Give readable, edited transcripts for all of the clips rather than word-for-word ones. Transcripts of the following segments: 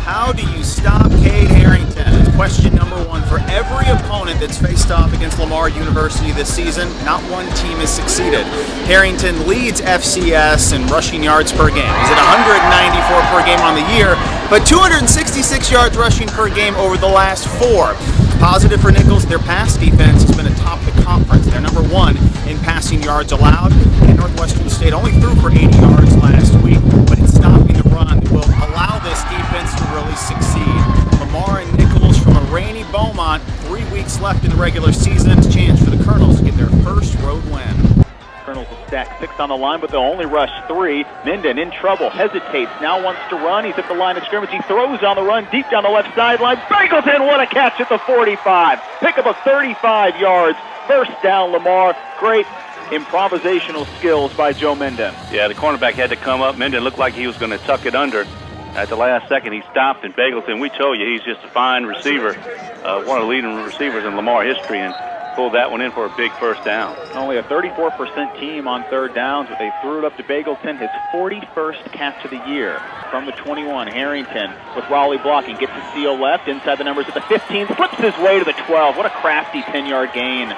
How do you stop Cade Harrington? It's question number one for every opponent that's faced off against Lamar University this season. Not one team has succeeded. Harrington leads FCS in rushing yards per game. He's at 194 per game on the year, but 266 yards rushing per game over the last 4. Positive for Nicholls, their pass defense has been atop the conference. They're number 1 in passing yards allowed, and Northwestern State only threw for 80 yards last week, but it's stopping the run that will allow this defense to really succeed. Lamar and Nicholls from a rainy Beaumont, 3 weeks left in the regular season. Chance for the Colonels to get their first road win. Colonels will stack 6 on the line, but they'll only rush 3. Minden in trouble, hesitates, now wants to run. He's at the line of scrimmage. He throws on the run deep down the left sideline. Bagleton, what a catch at the 45. Pick up a 35 yards. First down, Lamar. Great improvisational skills by Joe Minden. Yeah, the cornerback had to come up. Minden looked like he was going to tuck it under. At the last second, he stopped, and Bagleton, we told you, he's just a fine receiver, one of the leading receivers in Lamar history, and pulled that one in for a big first down. Only a 34% team on third downs, but they threw it up to Bagleton, his 41st catch of the year. From the 21, Harrington with Raleigh blocking, gets to seal left, inside the numbers at the 15, flips his way to the 12. What a crafty 10-yard gain.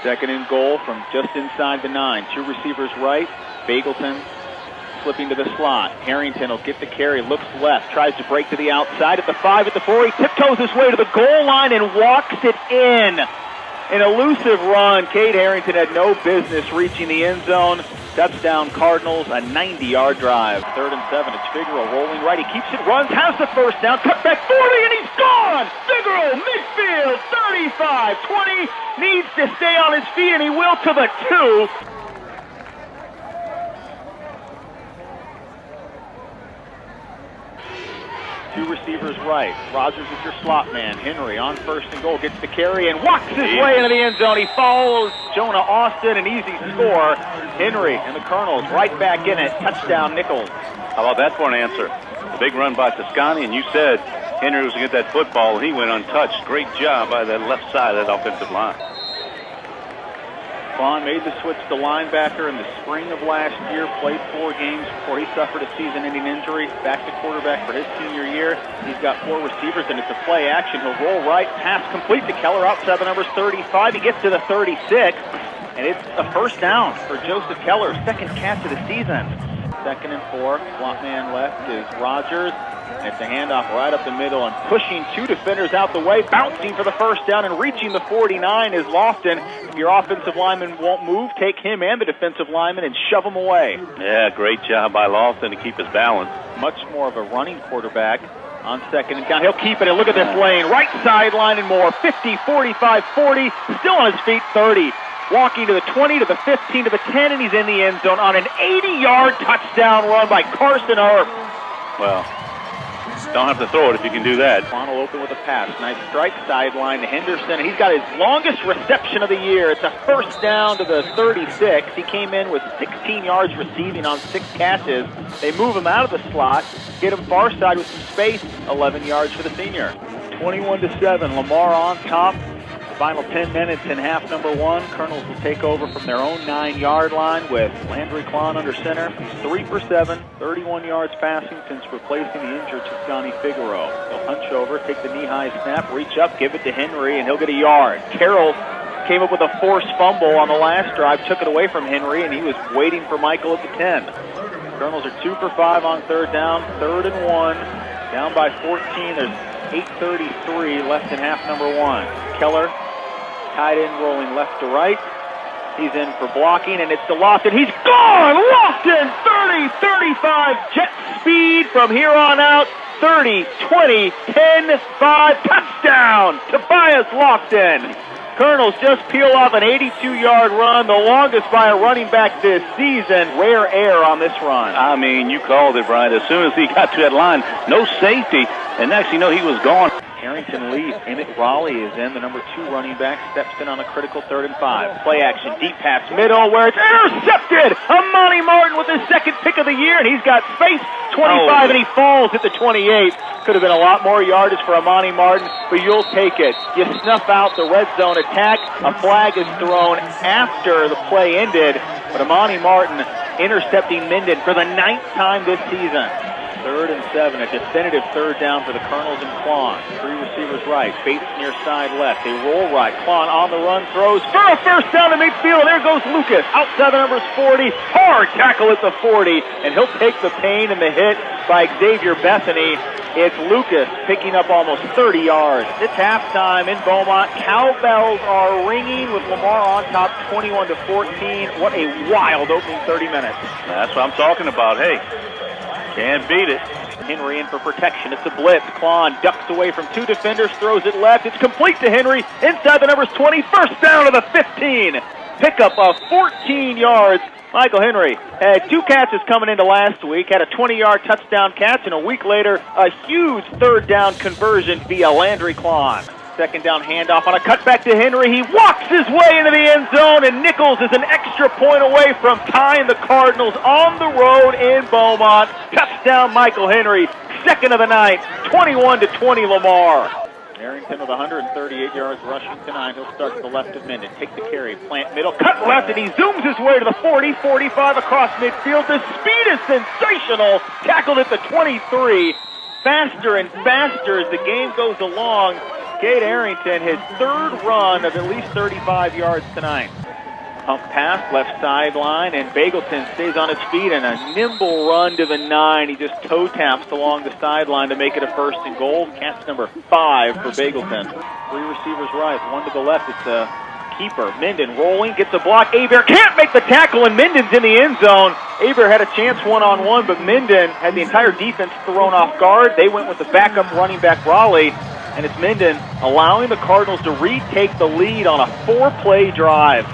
Second and goal from just inside the 9. 2 receivers right, Bagleton slipping to the slot. Harrington will get the carry, looks left, tries to break to the outside at the 5, at the 4. He tiptoes his way to the goal line and walks it in. An elusive run. Cade Harrington had no business reaching the end zone. Touchdown Cardinals, a 90-yard drive. 3rd and 7, it's Figueroa rolling right. He keeps it, runs, has the first down, cut back 40, and he's gone! Figueroa, midfield, 35, 20, needs to stay on his feet, and he will to the 2. Two receivers right. Rogers is your slot man. Henry on first and goal gets the carry and walks his way into the end zone. He follows Jonah Austin, an easy score. Henry and the Colonels right back in it. Touchdown Nicholls. How about that for an answer? The big run by Toscani, and you said Henry was going to get that football, and he went untouched. Great job by that left side of that offensive line. Vaughn made the switch to linebacker in the spring of last year, played 4 games before he suffered a season-ending injury. Back to quarterback for his senior year. He's got 4 receivers, and it's a play action. He'll roll right, pass complete to Keller outside the numbers 35. He gets to the 36, and it's a first down for Joseph Keller, 2nd catch of the season. 2nd and 4, slot man left is Rogers. It's a handoff right up the middle and pushing 2 defenders out the way, bouncing for the first down and reaching the 49 is Lofton. If your offensive lineman won't move, take him and the defensive lineman and shove them away. Yeah, great job by Lofton to keep his balance. Much more of a running quarterback on 2nd and count. He'll keep it, and look at this lane. Right sideline and more. 50, 45, 40, still on his feet, 30. Walking to the 20, to the 15, to the 10, and he's in the end zone on an 80-yard touchdown run by Carson Earp. Well, don't have to throw it if you can do that. Vaughn will open with a pass. Nice strike sideline to Henderson. He's got his longest reception of the year. It's a first down to the 36. He came in with 16 yards receiving on 6 catches. They move him out of the slot, get him far side with some space. 11 yards for the senior. 21-7. Lamar on top. Final 10 minutes in half number 1. Colonels will take over from their own 9-yard line with Landry Klon under center. He's 3 for 7, 31 yards passing since replacing the injured Toscani Figueroa. He'll hunch over, take the knee-high snap, reach up, give it to Henry, and he'll get a yard. Carroll came up with a forced fumble on the last drive, took it away from Henry, and he was waiting for Michael at the 10. Colonels are 2 for 5 on third down, 3rd and 1, down by 14. There's 8:33 left in half number 1. Keller, tight end rolling left to right. He's in for blocking, and it's to Lofton. He's gone! Lofton, 30, 35, jet speed from here on out. 30, 20, 10, 5, touchdown! Tobias Lofton. Colonels just peel off an 82-yard run, the longest by a running back this season. Rare air on this run. I mean, you called it, Brian. As soon as he got to that line, no safety, and next you know he was gone. Harrington leads. Emmett Raleigh is in, the number 2 running back, steps in on a critical 3rd and 5. Play action, deep pass, middle, where it's intercepted! Amani Martin with his 2nd pick of the year, and he's got space, 25, and he falls at the 28. Could have been a lot more yardage for Amani Martin, but you'll take it. You snuff out the red zone attack. A flag is thrown after the play ended, but Amani Martin intercepting Minden for the 9th time this season. 3rd and 7, a definitive third down for the Colonels and Klon. 3 receivers right, Bates near side left. They roll right. Klon on the run, throws for a first down to midfield. There goes Lucas outside the numbers 40. Hard tackle at the 40, and he'll take the pain and the hit by Xavier Bethany. It's Lucas picking up almost 30 yards. It's halftime in Beaumont. Cowbells are ringing with Lamar on top 21-14. What a wild opening 30 minutes. That's what I'm talking about. Hey, can't beat it. Henry in for protection. It's a blitz. Klon ducks away from 2 defenders, throws it left. It's complete to Henry inside the numbers 20. First down to the 15. Pickup of 14 yards. Michael Henry had 2 catches coming into last week, had a 20-yard touchdown catch, and a week later, a huge third down conversion via Landry Klon. Second down handoff on a cutback to Henry. He walks his way into the end zone, and Nicholls is an extra point away from tying the Cardinals on the road in Beaumont. Touchdown, Michael Henry. Second of the night, 21-20 Lamar. Arrington with 138 yards rushing tonight. He'll start to the left of Minden. Take the carry, plant middle, cut left, and he zooms his way to the 40, 45 across midfield. The speed is sensational. Tackled at the 23. Faster and faster as the game goes along. Cade Arrington, his 3rd run of at least 35 yards tonight. Pump pass, left sideline, and Bagleton stays on his feet, and a nimble run to the 9. He just toe taps along the sideline to make it a 1st and goal. Catch number 5 for Bagleton. 3 receivers right, 1 to the left. It's a keeper. Minden rolling, gets a block. Abear can't make the tackle, and Minden's in the end zone. Abear had a chance one-on-one, but Minden had the entire defense thrown off guard. They went with the backup running back Raleigh, and it's Minden allowing the Cardinals to retake the lead on a 4-play drive.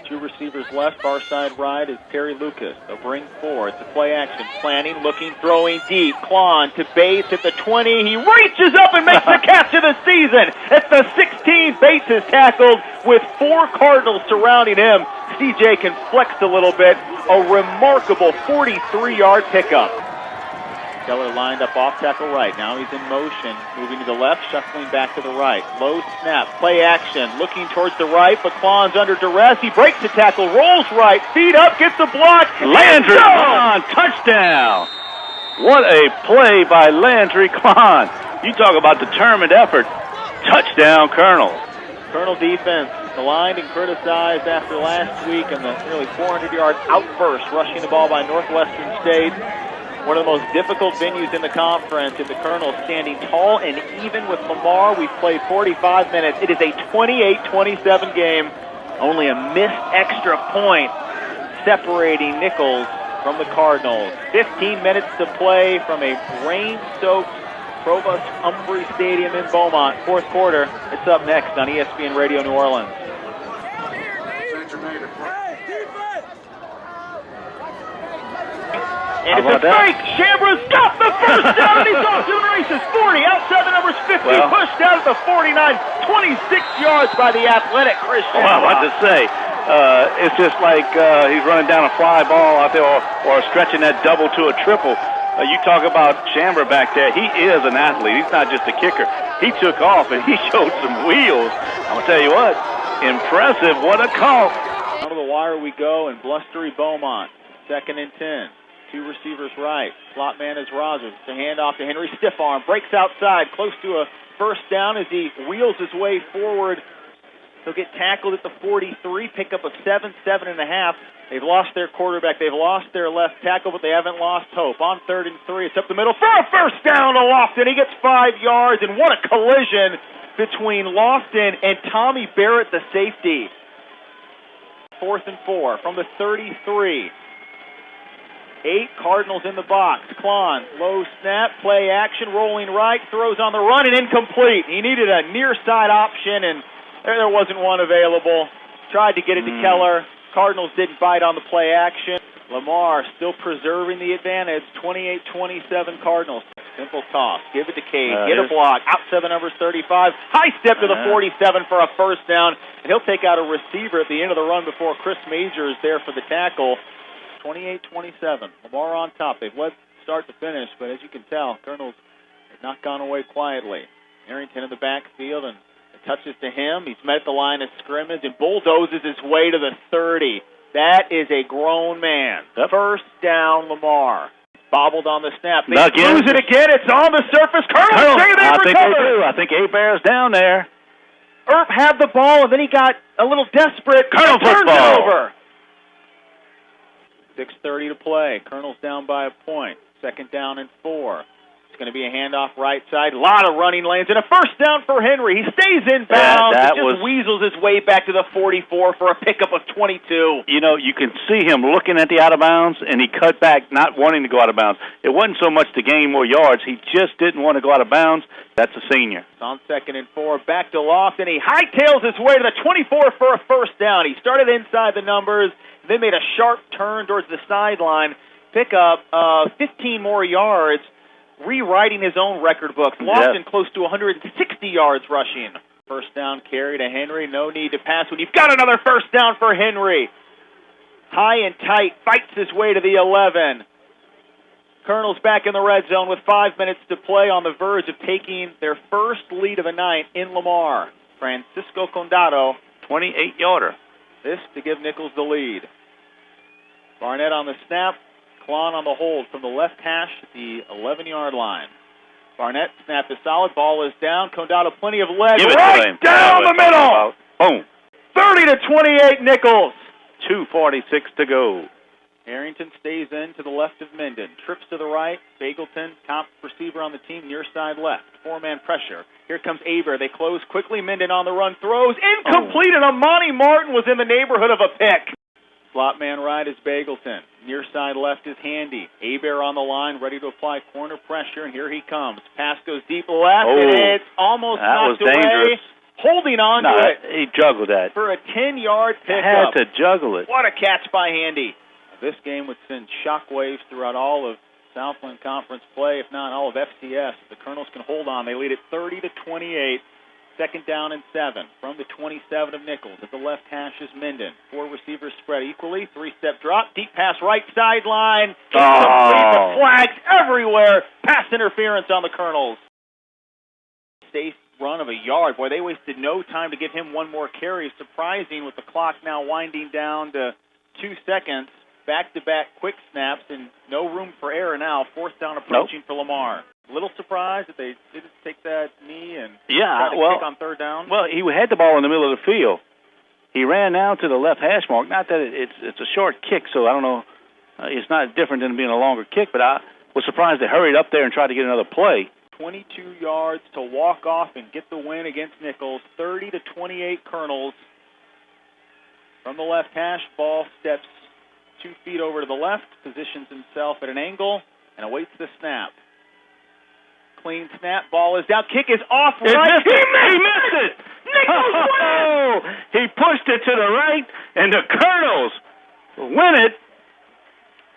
2 receivers left, far side right is Terry Lucas. They'll bring 4. It's a play action. Planning, looking, throwing deep. Klon to Bates at the 20. He reaches up and makes the catch of the season. At the 16, Bates is tackled with 4 Cardinals surrounding him. CJ can flex a little bit. A remarkable 43-yard pickup. Keller lined up off tackle right. Now he's in motion, moving to the left, shuffling back to the right. Low snap, play action, looking towards the right, but Klon's under duress. He breaks the tackle, rolls right, feet up, gets the block. Landry Klon, touchdown! What a play by Landry Klon. You talk about determined effort. Touchdown, Colonel. Colonel defense maligned and criticized after last week and the nearly 400-yard outburst rushing the ball by Northwestern State. One of the most difficult venues in the conference, and the Colonels standing tall and even with Lamar. We've played 45 minutes. It is a 28-27 game. Only a missed extra point separating Nicholls from the Cardinals. 15 minutes to play from a rain-soaked Provost Humphrey Stadium in Beaumont. 4th quarter. It's up next on ESPN Radio New Orleans. And it's a fake. Chambra's got the first down, and he's off to the races. 40, outside the numbers 50, pushed out at the 49, 26 yards by the athletic Christian. Well, what to say? It's just like he's running down a fly ball out there or stretching that double to a triple. You talk about Chambra back there. He is an athlete. He's not just a kicker. He took off, and he showed some wheels. I'm going to tell you what, impressive. What a call. Out of the wire we go in blustery Beaumont. 2nd and 10. 2 receivers right. Slot man is Rogers. The handoff to Henry. Stiff arm. Breaks outside. Close to a first down as he wheels his way forward. He'll get tackled at the 43. Pickup of 7.5. They've lost their quarterback. They've lost their left tackle, but they haven't lost hope. On 3rd and 3. It's up the middle for a first down to Lofton. He gets 5 yards, and what a collision between Lofton and Tommy Barrett, the safety. 4th and 4 from the 33. 8 Cardinals in the box. Klon, low snap, play action, rolling right, throws on the run, and incomplete. He needed a near side option, and there wasn't one available. Tried to get it to Keller. Cardinals didn't bite on the play action. Lamar still preserving the advantage. 28-27 Cardinals. Simple toss. Give it to Cade. Get a block. Outside the numbers 35. High step to the 47 for a first down, and he'll take out a receiver at the end of the run before Chris Major is there for the tackle. 28-27. Lamar on top. They've led start to finish, but as you can tell, Colonels have not gone away quietly. Arrington in the backfield, and it touches to him. He's met the line of scrimmage and bulldozes his way to the 30. That is a grown man. First down, Lamar. Bobbled on the snap. They Again. lose it again. It's on the surface. Colonel, say they've I think they recovered. do. I think Hebert's down there. Earp had the ball, and then he got a little desperate. Colonel Turns football. it over. 6:30 to play. Colonel's down by a point. 2nd down and 4. It's going to be a handoff right side. A lot of running lanes and a first down for Henry. He stays in bounds. That He just weasels his way back to the 44 for a pickup of 22. You know, you can see him looking at the out of bounds, and he cut back, not wanting to go out of bounds. It wasn't so much to gain more yards. He just didn't want to go out of bounds. That's a senior. It's on 2nd and 4. Back to Loft, and he hightails his way to the 24 for a first down. He started inside the numbers, then made a sharp turn towards the sideline, pick up 15 more yards, rewriting his own record books. Lofton close to 160 yards rushing. First down carry to Henry. No need to pass when you've got another first down for Henry. High and tight, fights his way to the 11. Colonel's back in the red zone with 5 minutes to play, on the verge of taking their first lead of the night in Lamar. Francisco Condado, 28-yarder. This to give Nicholls the lead. Barnett on the snap. Klon on the hold from the left hash at the 11-yard line. Barnett, snap is solid. Ball is down. Condado, plenty of legs. Right down the middle. Boom. 30-28 Nicholls. 2:46 to go. Harrington stays in to the left of Minden. Trips to the right. Bagleton, top receiver on the team, near side left. 4-man pressure. Here comes Aber. They close quickly. Minden on the run. Throws incomplete, and Amani Martin was in the neighborhood of a pick. Slot man right is Bagleton. Near side left is Handy. Aber on the line, ready to apply corner pressure, and here he comes. Pass goes deep left, and it's almost knocked away. Dangerous. Holding on to it. He juggled that. For a 10-yard pickup. Had to juggle it. What a catch by Handy. This game would send shockwaves throughout all of Southland Conference play, if not all of FCS. The Colonels can hold on. They lead it 30-28. 2nd down and 7 from the 27 of Nicholls. At the left hash is Minden. 4 receivers spread equally. 3-step drop. Deep pass right sideline. The flags everywhere. Pass interference on the Colonels. Safe run of a yard. Boy, they wasted no time to give him one more carry. Surprising with the clock now winding down to 2 seconds. Back-to-back quick snaps and no room for error now. 4th down approaching for Lamar. A little surprised that they didn't take that knee and try to kick on 3rd down. Well, he had the ball in the middle of the field. He ran down to the left hash mark. Not that it's a short kick, so I don't know. It's not different than being a longer kick, but I was surprised they hurried up there and tried to get another play. 22 yards to walk off and get the win against Nicholls. 30-28 Colonels. From the left hash, ball steps 2 feet over to the left, positions himself at an angle, and awaits the snap. Clean snap, ball is down, kick is off right. He missed it! Nicholls win! He pushed it to the right, and the Colonels win it.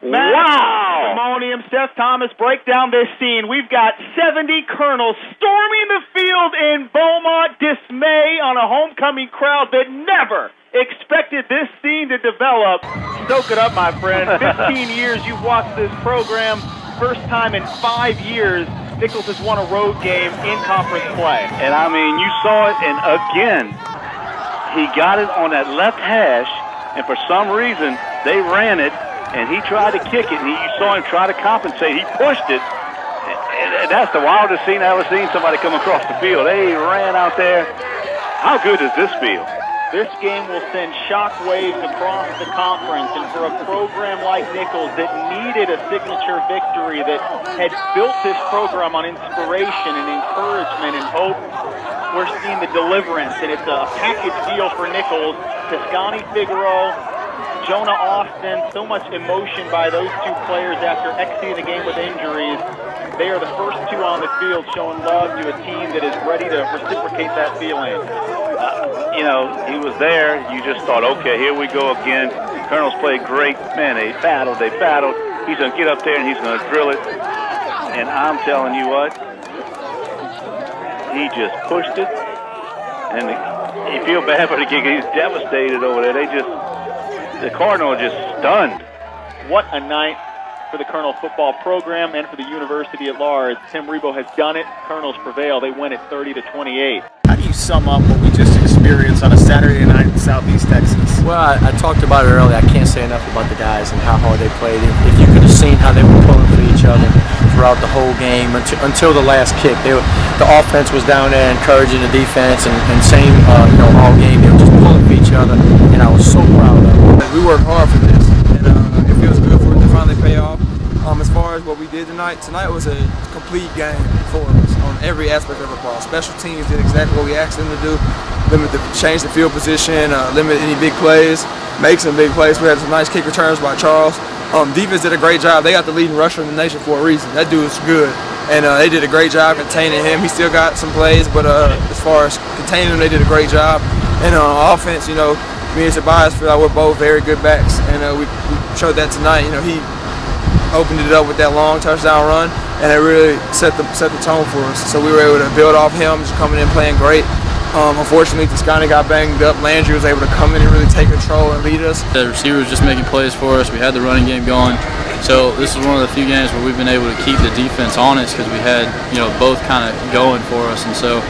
Wow! Simonium, Seth Thomas, break down this scene. We've got 70 Colonels storming the field in Beaumont. Dismay on a homecoming crowd that never expected this scene to develop. Soak it up, my friend. 15 years you've watched this program. First time in 5 years Nicholls has won a road game in conference play. And I mean, you saw it, and again, he got it on that left hash, and for some reason, they ran it, and he tried to kick it, and you saw him try to compensate. He pushed it, and that's the wildest scene I've ever seen somebody come across the field. They ran out there. How good does this feel? This game will send shockwaves across the conference, and for a program like Nicholls that needed a signature victory, that had built this program on inspiration and encouragement and hope, we're seeing the deliverance, and it's a package deal for Nicholls. Toscani Figaro, Jonah Austin, so much emotion by those 2 players after exiting the game with injuries. They are the first 2 on the field showing love to a team that is ready to reciprocate that feeling. You know, he was there. You just thought, okay, here we go again. Colonels played great. Man, they battled. He's going to get up there and he's going to drill it. And I'm telling you what, he just pushed it. And you feel bad for the kid. He's devastated over there. The Cardinal just stunned. What a night for the Colonel football program and for the university at large. Tim Rebo has done it. Colonels prevail. They win it 30-28. How do you you sum up what we just experienced on a Saturday night in Southeast Texas? Well, I talked about it earlier. I can't say enough about the guys and how hard they played. If you could have seen how they were pulling for each other throughout the whole game until the last kick. The offense was down there encouraging the defense, and same all game they were just pulling for each other, and I was so proud of them. We worked hard for this, and it feels good for it to finally pay off. As far as what we did tonight was a complete game for us on every aspect of the ball. Special teams did exactly what we asked them to do. Change the field position, limit any big plays, make some big plays. We had some nice kick returns by Charles. Defense did a great job. They got the leading rusher in the nation for a reason. That dude is good, and they did a great job containing him. He still got some plays, but as far as containing him, they did a great job. And on offense, me and Tobias feel like we're both very good backs, and we showed that tonight. He opened it up with that long touchdown run, and it really set the tone for us. So we were able to build off him, just coming in playing great. Unfortunately, Toscani got banged up. Landry was able to come in and really take control and lead us. The receiver was just making plays for us. We had the running game going. So this is one of the few games where we've been able to keep the defense honest because we had both kind of going for us. And so,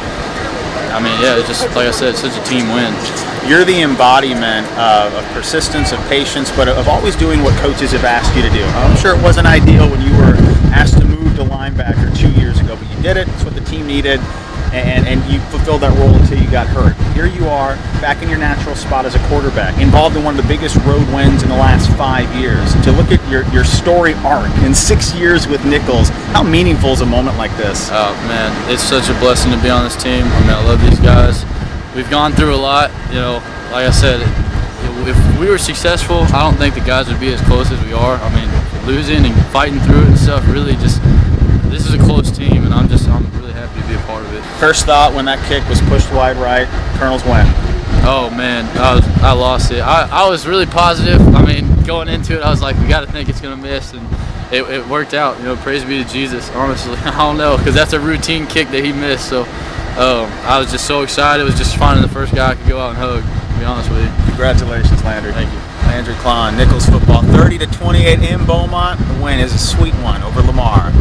it's just like I said, it's such a team win. You're the embodiment of persistence, of patience, but of always doing what coaches have asked you to do. I'm sure it wasn't ideal when you were asked to move to linebacker 2 years ago, but you did it. It's what the team needed, and you fulfilled that role until you got hurt. Here you are, back in your natural spot as a quarterback, involved in one of the biggest road wins in the last 5 years. To look at your story arc in 6 years with Nicholls, how meaningful is a moment like this? Oh, man, it's such a blessing to be on this team. I love these guys. We've gone through a lot, like I said, if we were successful, I don't think the guys would be as close as we are. Losing and fighting through it and stuff, really this is a close team, and I'm really happy to be a part of it. First thought when that kick was pushed wide right, Colonel's win. Oh man, I lost it. I was really positive. Going into it, I was like, we got to think it's going to miss, and it worked out. Praise be to Jesus, honestly. I don't know, because that's a routine kick that he missed, so I was just so excited. It was just finding the first guy I could go out and hug, to be honest with you. Congratulations, Landry. Thank you. Landry Klon, Nicholls football, 30-28 in Beaumont. The win is a sweet one over Lamar.